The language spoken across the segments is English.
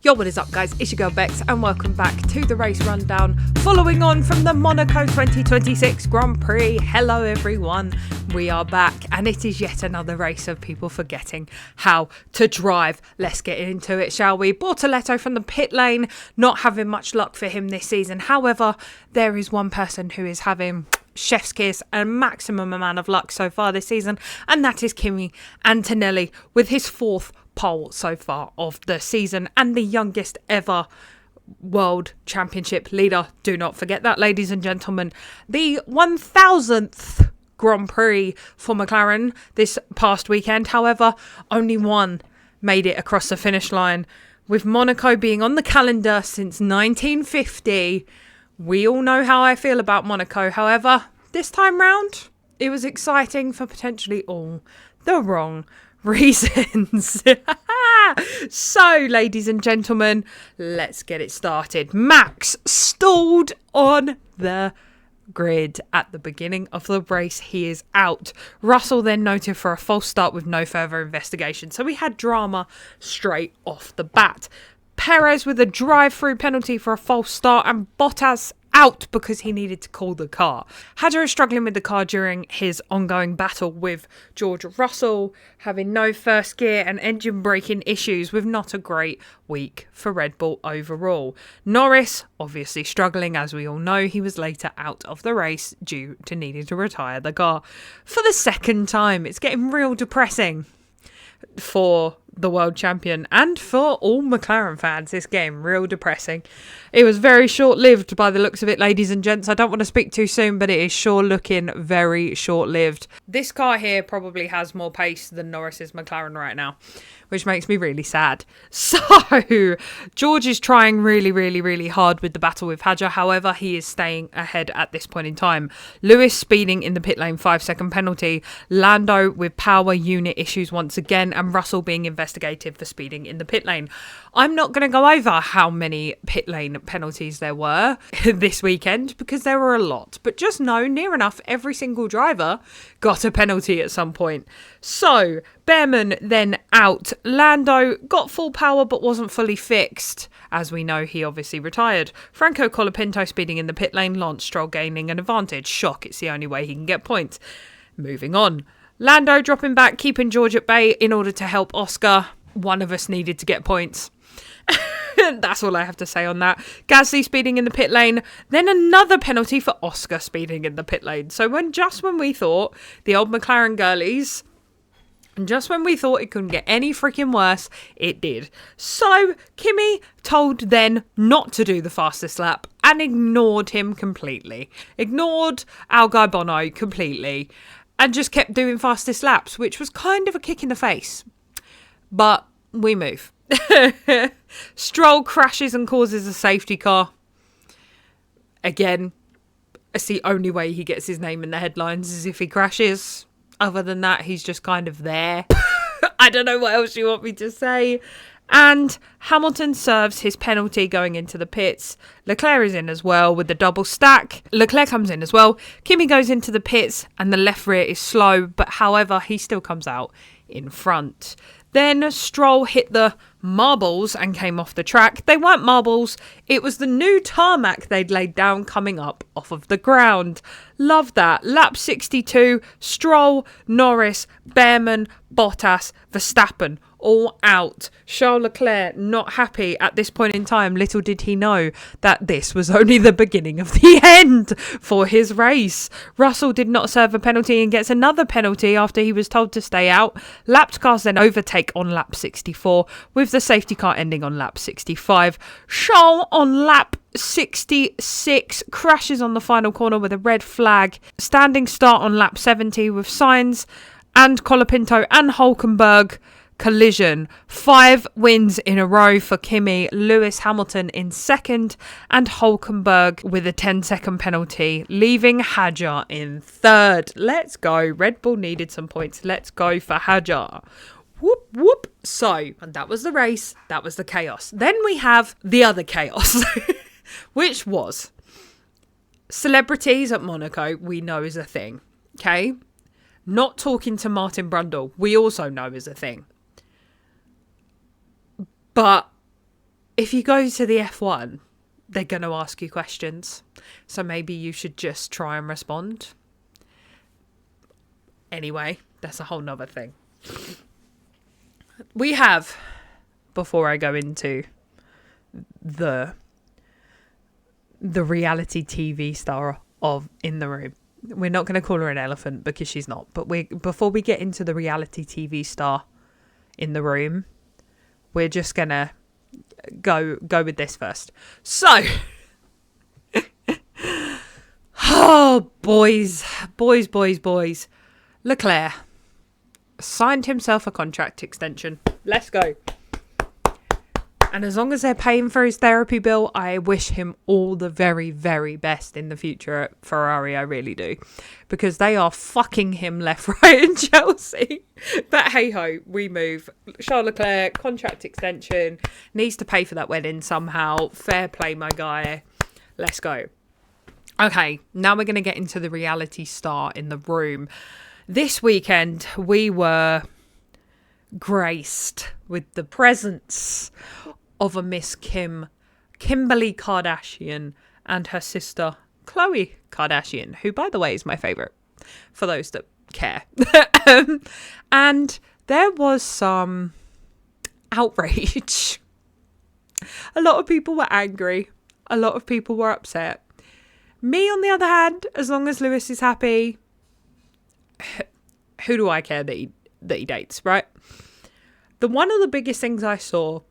Yo, what is up guys, it's your girl Bex and welcome back to the race rundown following on from the Monaco 2026 Grand Prix. Hello everyone, we are back and it is yet another race of people forgetting how to drive. Let's get into it, shall we? Bortoletto from the pit lane, not having much luck for him this season. However, there is one person who is having chef's kiss and maximum amount of luck so far this season, and that is Kimi Antonelli with his fourth pole so far of the season and the youngest ever world championship leader. Do not forget that, ladies and gentlemen. The 1000th Grand Prix for McLaren this past weekend. However, only one made it across the finish line, with Monaco being on the calendar since 1950. We all know how I feel about Monaco. However, this time round, it was exciting for potentially all the wrong reasons. So, ladies and gentlemen, let's get it started. Max stalled on the grid at the beginning of the race. He is out. Russell then noted for a false start with no further investigation. So we had drama straight off the bat. Perez with a drive-through penalty for a false start, and Bottas out because he needed to cool the car. Hadjar is struggling with the car during his ongoing battle with George Russell, having no first gear and engine braking issues, with not a great week for Red Bull overall. Norris obviously struggling, as we all know. He was later out of the race due to needing to retire the car for the second time. It's getting real depressing for the world champion and for all McLaren fans. This game real depressing. It was very short-lived by the looks of it, ladies and gents. I don't want to speak too soon, but it is sure looking very short-lived. This car here probably has more pace than Norris's McLaren right now, which makes me really sad. So George is trying really hard with the battle with Hadjar. However, he is staying ahead at this point in time. Lewis speeding in the pit lane, 5-second penalty. Lando with power unit issues once again, and Russell being investigated for speeding in the pit lane. I'm not going to go over how many pit lane penalties there were this weekend because there were a lot, but just know near enough every single driver got a penalty at some point. So Behrman then out. Lando got full power but wasn't fully fixed. As we know, he obviously retired. Franco Colapinto speeding in the pit lane. Lance Stroll gaining an advantage. Shock, it's the only way he can get points. Moving on. Lando dropping back, keeping George at bay in order to help Oscar. One of us needed to get points. That's all I have to say on that. Gasly speeding in the pit lane. Then another penalty for Oscar speeding in the pit lane. So when we thought, the old McLaren girlies, and just when we thought it couldn't get any freaking worse, it did. So Kimi told then not to do the fastest lap and ignored him completely. Ignored our guy Bono completely and just kept doing fastest laps, which was kind of a kick in the face. But we move. Stroll crashes and causes a safety car. Again, it's the only way he gets his name in the headlines is if he crashes. Other than that, he's just kind of there. I don't know what else you want me to say. And Hamilton serves his penalty going into the pits. Leclerc is in as well with the double stack. Leclerc comes in as well. Kimi goes into the pits and the left rear is slow, but however, he still comes out in front. Then Stroll hit the marbles and came off the track. They weren't marbles. It was the new tarmac they'd laid down coming up off of the ground. Love that. Lap 62, Stroll, Norris, Behrman, Bottas, Verstappen, all out. Charles Leclerc not happy at this point in time. Little did he know that this was only the beginning of the end for his race. Russell did not serve a penalty and gets another penalty after he was told to stay out. Lapped cars then overtake on lap 64, with the safety car ending on lap 65. Charles on lap 66 crashes on the final corner with a red flag. Standing start on lap 70 with Sainz and Colapinto and Hülkenberg collision. 5 wins in a row for Kimi. Lewis Hamilton in second and Hülkenberg with a 10-second penalty, leaving Hadjar in third. Let's go. Red Bull needed some points. Let's go for Hadjar. Whoop, whoop. So, and that was the race. That was the chaos. Then we have the other chaos, which was celebrities at Monaco. We know is a thing. Okay? Not talking to Martin Brundle, we also know is a thing. But if you go to the F1, they're going to ask you questions. So maybe you should just try and respond. Anyway, that's a whole nother thing. We have, before I go into the reality TV star of In the Room, we're not going to call her an elephant because she's not, but before we get into the reality TV star In the Room, we're just going to go with this first. So, oh, boys. Leclerc signed himself a contract extension. Let's go. And as long as they're paying for his therapy bill, I wish him all the very, very best in the future at Ferrari. I really do. Because they are fucking him left, right and Chelsea. But hey ho, we move. Charles Leclerc, contract extension. Needs to pay for that wedding somehow. Fair play, my guy. Let's go. Okay, now we're going to get into the reality star In the Room. This weekend, we were graced with the presence of a Miss Kimberly Kardashian and her sister Khloe Kardashian, who, by the way, is my favourite, for those that care. And there was some outrage. A lot of people were angry. A lot of people were upset. Me, on the other hand, as long as Lewis is happy, who do I care that he dates, right? One of the biggest things I saw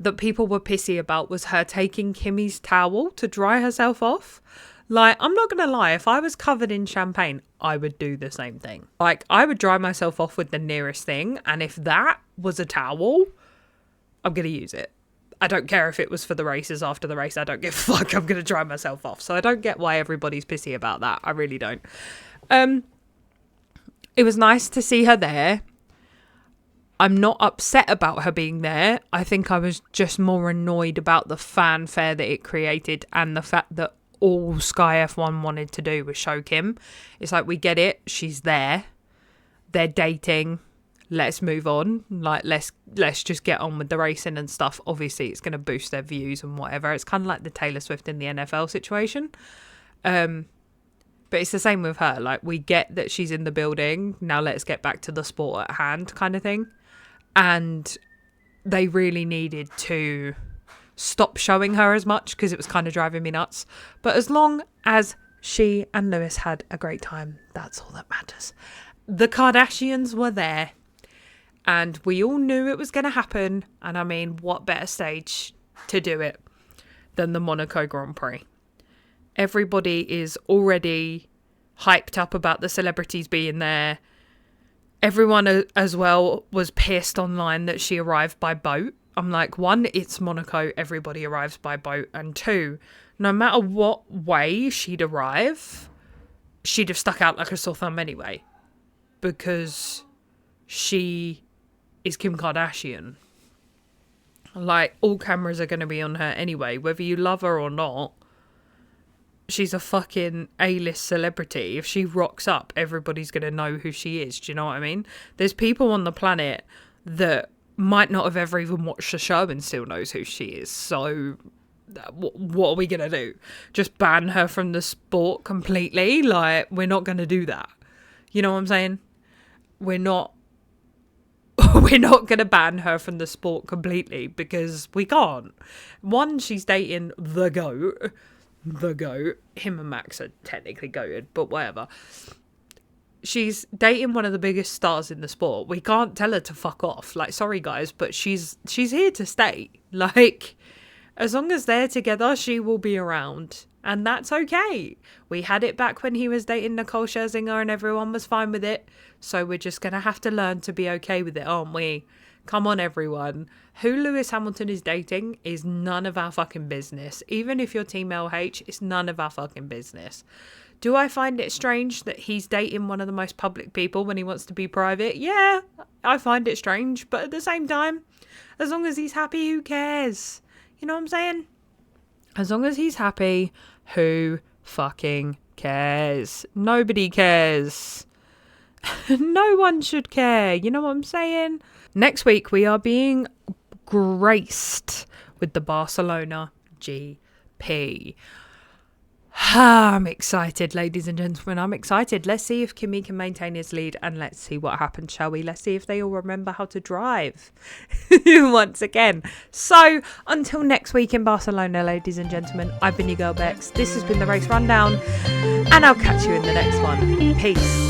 that people were pissy about was her taking Kimmy's towel to dry herself off. Like, I'm not going to lie, if I was covered in champagne, I would do the same thing. Like, I would dry myself off with the nearest thing, and if that was a towel, I'm going to use it. I don't care if it was for the races after the race. I don't give a fuck. I'm going to dry myself off. So I don't get why everybody's pissy about that. I really don't. It was nice to see her there. I'm not upset about her being there. I think I was just more annoyed about the fanfare that it created and the fact that all Sky F1 wanted to do was show Kim. It's like, we get it. She's there. They're dating. Let's move on. Like, let's just get on with the racing and stuff. Obviously, it's going to boost their views and whatever. It's kind of like the Taylor Swift in the NFL situation. But it's the same with her. Like, we get that she's in the building. Now let's get back to the sport at hand kind of thing. And they really needed to stop showing her as much because it was kind of driving me nuts. But as long as she and Lewis had a great time, that's all that matters. The Kardashians were there and we all knew it was going to happen. And I mean, what better stage to do it than the Monaco Grand Prix? Everybody is already hyped up about the celebrities being there. Everyone as well was pissed online that she arrived by boat. I'm like, one, it's Monaco, everybody arrives by boat. And two, no matter what way she'd arrive, she'd have stuck out like a sore thumb anyway. Because she is Kim Kardashian. Like, all cameras are going to be on her anyway, whether you love her or not. She's a fucking A-list celebrity. If she rocks up, everybody's going to know who she is. Do you know what I mean? There's people on the planet that might not have ever even watched the show and still knows who she is. So what are we going to do? Just ban her from the sport completely? Like, we're not going to do that. You know what I'm saying? We're not going to ban her from the sport completely because we can't. One, she's dating the GOAT. Him and Max are technically goated, but whatever. She's dating one of the biggest stars in the sport. We can't tell her to fuck off. Like, sorry guys, but she's here to stay. Like, as long as they're together, she will be around. And that's okay. We had it back when he was dating Nicole Scherzinger and everyone was fine with it. So we're just going to have to learn to be okay with it, aren't we? Come on, everyone. Who Lewis Hamilton is dating is none of our fucking business. Even if you're Team LH, it's none of our fucking business. Do I find it strange that he's dating one of the most public people when he wants to be private? Yeah, I find it strange. But at the same time, as long as he's happy, who cares? You know what I'm saying? As long as he's happy, who fucking cares? Nobody cares. No one should care. You know what I'm saying? Next week, we are being graced with the Barcelona GP. I'm excited, ladies and gentlemen. I'm excited. Let's see if Kimi can maintain his lead, and let's see what happens, shall we? Let's see if they all remember how to drive once again. So until next week in Barcelona, ladies and gentlemen, I've been your girl Bex. This has been the Race Rundown, and I'll catch you in the next one. Peace.